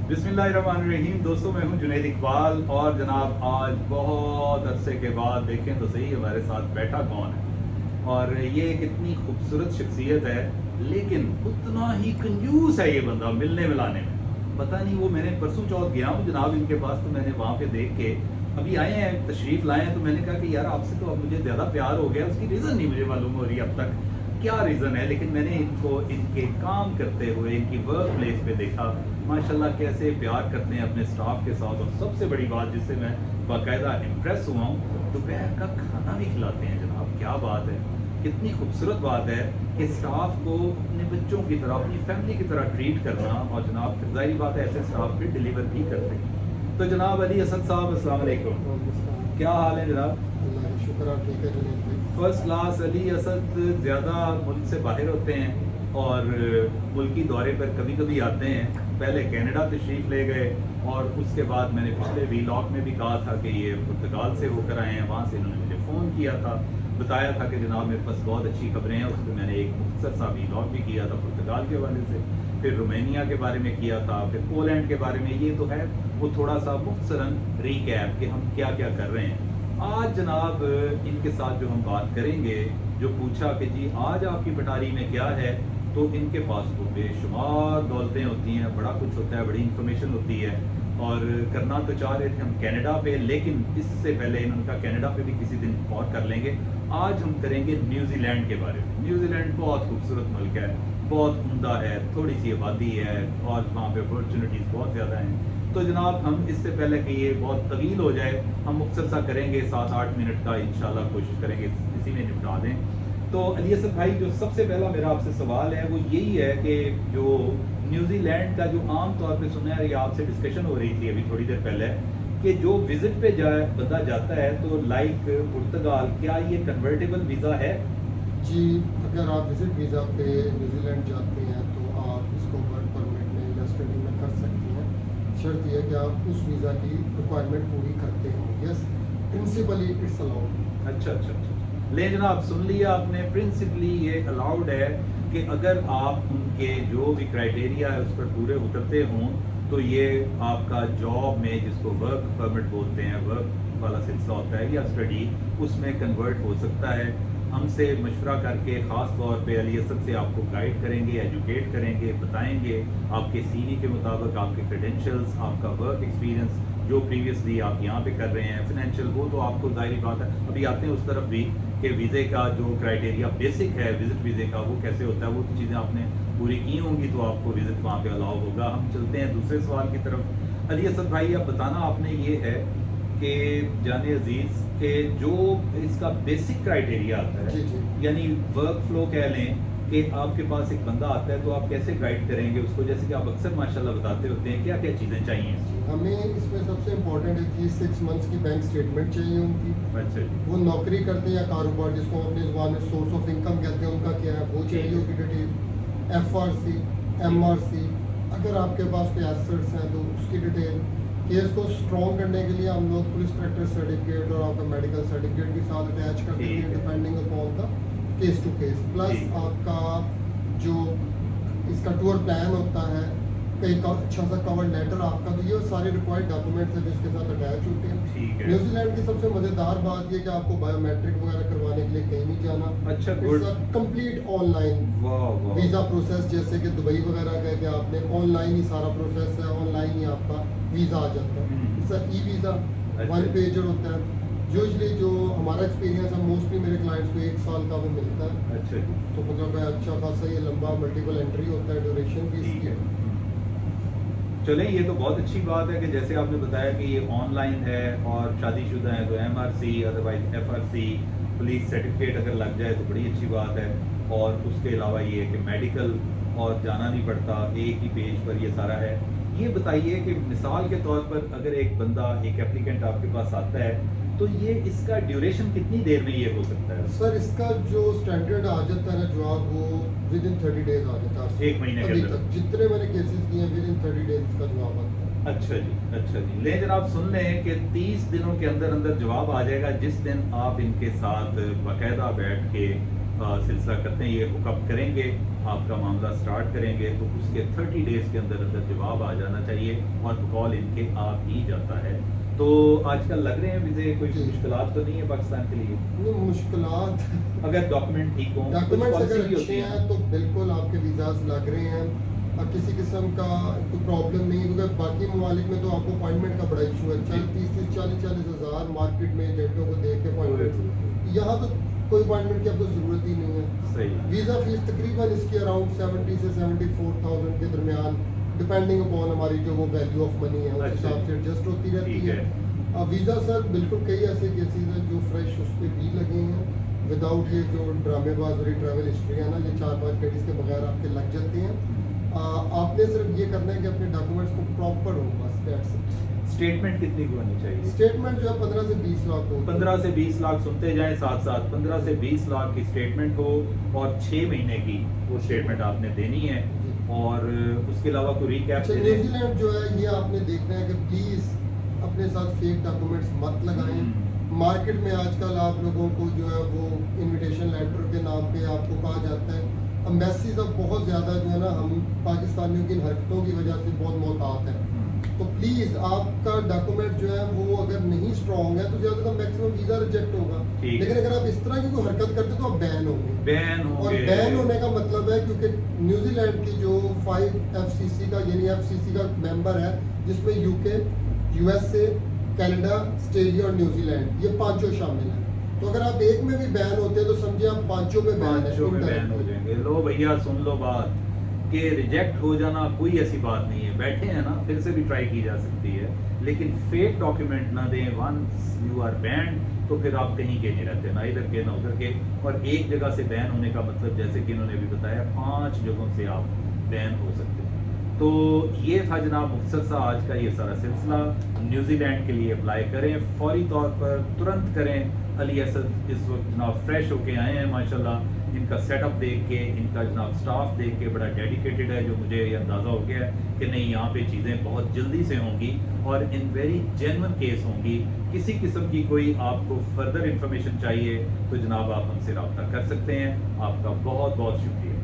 बिस्मिल्लाहिर्रहमानिर्रहीम। दोस्तों, मैं हूं जुनैद इकबाल और जनाब आज बहुत अरसे के बाद देखें तो सही हमारे साथ बैठा कौन है। और ये एक इतनी खूबसूरत शख्सियत है लेकिन उतना ही कंजूस है ये बंदा मिलने मिलाने में। पता नहीं, वो मैंने परसों चौथ गया हूँ जनाब इनके पास, तो मैंने वहाँ पे देख के अभी आए हैं तशरीफ़ लाए हैं, तो मैंने कहा कि यार आपसे तो अब मुझे ज़्यादा प्यार हो गया। उसकी रीज़न नहीं मुझे मालूम हो रही अब तक क्या रीज़न है, लेकिन मैंने इनको इनके काम करते हुए इनकी वर्क प्लेस पे देखा माशाल्लाह कैसे प्यार करते हैं अपने स्टाफ के साथ। और सबसे बड़ी बात जिससे मैं बाकायदा इम्प्रेस हुआ हूँ, दोपहर का खाना भी खिलाते हैं जनाब। क्या बात है, कितनी खूबसूरत बात है कि स्टाफ को अपने बच्चों की तरह अपनी फैमिली की तरह ट्रीट करना। और जनाब फिर जाहिर बात है ऐसे स्टाफ भी डिलीवर भी करते हैं। तो जनाब अली असद साहब, अस्सलाम वालेकुम, क्या हाल है जनाब? शुक्र, आप ठीक है जुनैद भाई? First class. अली असद ज़्यादा मुल्क से बाहर होते हैं और मुल्की दौरे पर कभी कभी आते हैं। पहले कनाडा तशरीफ़ ले गए और उसके बाद मैंने पिछले वीलॉग में भी कहा था कि ये पुर्तगाल से होकर आए हैं। वहाँ से इन्होंने मुझे फ़ोन किया था, बताया था कि जनाब मेरे पास बहुत अच्छी खबरें हैं। उस पर मैंने एक मुख्तसर सा वीलॉग भी किया था पुर्तगाल के हवाले से, फिर रोमानिया के बारे में किया था, फिर पोलैंड के बारे में। ये तो है वो थोड़ा सा मुख्तसरन रीकैप कि हम क्या क्या कर रहे हैं। आज जनाब इनके साथ जो हम बात करेंगे, जो पूछा कि जी आज आपकी पटारी में क्या है, तो इनके पास तो बेशुमार दौलतें होती हैं, बड़ा कुछ होता है, बड़ी इंफॉर्मेशन होती है। और करना तो चाह रहे थे हम कनाडा पे, लेकिन इससे पहले इनका कनाडा पे भी किसी दिन और कर लेंगे। आज हम करेंगे न्यूजीलैंड के बारे में। न्यूजीलैंड बहुत खूबसूरत मुल्क है, बहुत उम्दा है, थोड़ी सी आबादी है और वहाँ पे अपॉर्चुनिटीज़ बहुत ज़्यादा हैं। तो जनाब हम इससे पहले कि ये बहुत तवील हो जाए, हम मुख्तसर सा करेंगे 7-8 मिनट का, इंशाल्लाह कोशिश करेंगे इसी में निपटा दें। तो अली असद भाई, जो सबसे पहला मेरा आपसे सवाल है वो यही है कि जो न्यूजीलैंड का जो आम तौर पे सुना है, या आपसे डिस्कशन हो रही थी अभी थोड़ी देर पहले, कि जो विजिट पे जाए बंदा जाता है तो लाइक पुर्तगाल, क्या ये कन्वर्टेबल वीज़ा है? जी, अगर आप विजिट वीज़ा पे न्यूजीलैंड जाते हैं तो आप इसको वर्क परमिट में या स्टडी में कर सकते हैं। शर्त यह है कि आप उस वीज़ा की रिक्वायरमेंट पूरी करते हो। Yes, principally it's allowed. अच्छा अच्छा अच्छा। ले जनाब, सुन लिया आपने, प्रिंसिपली ये अलाउड है कि अगर आप उनके जो भी क्राइटेरिया है उस पर पूरे उतरते हों तो ये आपका जॉब में, जिसको वर्क परमिट बोलते हैं, वर्क वाला सिलसिला होता है या स्टडी, उसमें कन्वर्ट हो सकता है। हमसे मशवरा करके ख़ास तौर पे अली असद से आपको गाइड करेंगे, एजुकेट करेंगे, बताएंगे आपके सीवी के मुताबिक आपके क्रेडेंशियल्स, आपका वर्क एक्सपीरियंस जो प्रीवियसली आप यहाँ पे कर रहे हैं, फाइनेंशियल, वो तो आपको ज़ाहिर बात है। अभी आते हैं उस तरफ भी कि वीज़े का जो क्राइटेरिया बेसिक है विज़िट वीज़े का, वो कैसे होता है, वो तो चीज़ें आपने पूरी की होंगी तो आपको विज़िट वहाँ पे अलाउ होगा। हम चलते हैं दूसरे सवाल की तरफ। अली असद भाई, अब बताना आपने ये है कि जाने अजीज़ के जो इसका बेसिक क्राइटेरिया आता है, जी जी। यानी वर्क फ्लो कह लें कि आपके पास एक बंदा आता है तो आप कैसे गाइड करेंगे उसको, जैसे कि आप अक्सर माशाल्लाह बताते होते हैं, क्या क्या चीज़ें चाहिए? हमें इसमें सबसे इम्पोर्टेंट है कि 6 मंथ्स की बैंक स्टेटमेंट चाहिए उनकी। अच्छा जी। वो नौकरी करते हैं या कारोबार, जिसको हम अपनी ज़ुबान में सोर्स ऑफ इनकम कहते हैं, उनका क्या है वो चाहिए होगी डिटेल। FRC, MRC, अगर आपके पास कोई एसेट्स हैं तो उसकी डिटेल। केस को स्ट्रॉन्ग करने के लिए हम लोग पुलिस इंस्पेक्टर सर्टिफिकेट और आपका मेडिकल सर्टिफिकेट भी साथ अटैच करते हैं, depending upon the case to case. Plus आपका जो इसका टूर प्लान होता है, कहीं का अच्छा सा कवर लेटर आपका, तो ये सारे रिक्वायर्ड डॉक्यूमेंट्स हैं जिसके साथ अटैच होते हैं। ठीक है। न्यूजीलैंड की सबसे मज़ेदार बात ये कि आपको बायोमेट्रिक वगैरह करवाने के लिए कहीं नहीं जाना। अच्छा, गुड। कंप्लीट ऑनलाइन वाह वाह। वीज़ा प्रोसेस, जैसे कि दुबई वगैरह गए कि आपने ऑनलाइन ही सारा प्रोसेस है, ऑनलाइन ही आपका वीज़ा आ जाता है। इसका ई वीज़ा 1 पेजर होता है। यूजली जो हमारा एक्सपीरियंस है, मोस्टली मेरे क्लाइंट्स को 1 साल का वो मिलता है। अच्छा जी। तो मतलब अच्छा खासा ये लंबा मल्टीपल एंट्री होता है, ड्यूरेशन भी ठीक इसकी है। है। चलें, ये तो बहुत अच्छी बात है कि जैसे आपने बताया कि ये ऑनलाइन है और शादीशुदा है तो MRC, otherwise FRC, police certificate अगर लग जाए तो बड़ी अच्छी बात है। और उसके अलावा ये है कि मेडिकल और जाना नहीं पड़ता, एक ही पेज पर ये सारा है। ये बताइए कि मिसाल के तौर पर अगर एक बंदा, एक एप्लीकेंट आपके पास आता है तो ये इसका ड्यूरेशन कितनी देर में ये हो सकता है? सर, इसका जो स्टैंडर्ड आ जाता है ना जवाब, वो विद इन 30 डेज आ जाता है। 1 महीने के अभी अंदर? तक जितने मैंने केसेस किए हैं, विद इन 30 डेज इसका जवाब आता है। अच्छा जी, अच्छा जी। ले जनाब, सुन लें कि 30 दिनों के अंदर अंदर जवाब आ जाएगा जिस दिन आप इनके साथ बाकायदा बैठ के सिलसिला करते हैं, ये हुकअप करेंगे, आपका मामला स्टार्ट करेंगे तो उसके 30 डेज़ के अंदर अंदर जवाब आ जाना चाहिए और कॉल इनके आ भी जाता है। तो आजकल लग रहे हैं वीज़े, कोई जी। मुश्किलात तो नहीं है पाकिस्तान के लिए? नहीं, मुश्किलात अगर डॉक्यूमेंट ठीक हों, कुछ डॉक्यूमेंट्स पॉलिसी अगर भी अच्छे होती हैं है। तो बिल्कुल आपके वीज़ाज लग रहे हैं और किसी किस्म का कोई प्रॉब्लम नहीं है, क्योंकि बाकी ममालिक में तो आपको अपॉइंटमेंट का बड़ा इशू है। 30-30, 40-40 हज़ार मार्केट में एजेंटों को दे के अपॉइंटमेंट, यहाँ तो कोई अपॉइंटमेंट की आपको ज़रूरत ही नहीं है। सही। वीज़ा फीस तकरीबन इसकी अराउंड 70 से 74,000 के दरमियान, डिपेंडिंग अपॉन हमारी जो वो वैल्यू ऑफ मनी है उस अच्छा। हिसाब से एडजस्ट होती रहती ठीक है। वीज़ा सर बिल्कुल कई ऐसे केसेस हैं जो फ्रेश उस पर भी लगे हैं, विदाउट ये जो ड्रामेबाज वाली ट्रैवल हिस्ट्री है ना, ये 4-5 क्रेडिट्स के बगैर आपके लग जाते हैं। आपने सिर्फ ये करना है कि अपने डॉक्यूमेंट्स को प्रॉपर हो, बस दैट्स इट। स्टेटमेंट कितनी की होनी चाहिए? स्टेटमेंट जो है 15 से 20 लाख हो। 15 से 20 लाख सुनते जाएं साथ साथ, 15 से 20 लाख की स्टेटमेंट हो और 6 महीने की वो स्टेटमेंट आपने देनी है। और उसके अलावा कोई रिकैप अच्छा, दे दें। न्यूजीलैंड जो है ये आपने देखना है कि प्लीज़ अपने साथ फेक डॉक्यूमेंट्स मत लगाएं। मार्केट में आजकल आप लोगों को जो है वो इनविटेशन लेटर के नाम पे आपको कहा जाता है। एम्बेसीज अब बहुत ज़्यादा जो है ना, हम पाकिस्तानियों की इन हरकतों की वजह से बहुत मोहतात हैं। तो प्लीज़ आपका डॉक्यूमेंट जो है वो अगर नहीं स्ट्रॉन्ग है तो ज़्यादा तो मैक्सिमम वीज़ा रिजेक्ट होगा। ठीक है। लेकिन अगर आप इस तरह की कोई हरकत करते तो आप बैन होंगे। बैन और होंगे। बैन होने का मतलब है क्योंकि न्यूजीलैंड की जो 5 FCC का यानी FCC का मेंबर है, जिसमें यूके, USA, कनाडा, ऑस्ट्रेलिया और न्यूजीलैंड, ये पांचों शामिल हैं। तो अगर आप एक में भी बैन होते हैं तो समझिए आप पांचों में बैन है। पांचों में बैन हो जाएंगे। लो भैया सुन लो बात, कि रिजेक्ट हो जाना कोई ऐसी बात नहीं है, बैठे हैं ना, फिर से भी ट्राई की जा सकती है, लेकिन फेक डॉक्यूमेंट ना दें। वंस यू आर बैंड तो फिर आप कहीं के नहीं रहते, ना इधर के ना उधर के। और एक जगह से बैन होने का मतलब जैसे कि इन्होंने भी बताया 5 जगहों से आप बैन हो सकते हैं। तो ये था जनाब मुख्तसर सा आज का ये सारा सिलसिला। न्यूजीलैंड के लिए अप्लाई करें फौरी तौर पर, तुरंत करें। अली असद इस वक्त जनाब फ्रेश होके आए हैं माशाल्लाह। इनका सेटअप देख के, इनका जनाब स्टाफ देख के बड़ा डेडिकेटेड है, जो मुझे ये अंदाज़ा हो गया है कि नहीं यहाँ पे चीज़ें बहुत जल्दी से होंगी और इन वेरी जेन्युइन केस होंगी। किसी किस्म की कोई आपको फर्दर इंफॉर्मेशन चाहिए तो जनाब आप हमसे रब्ता कर सकते हैं। आपका बहुत बहुत शुक्रिया।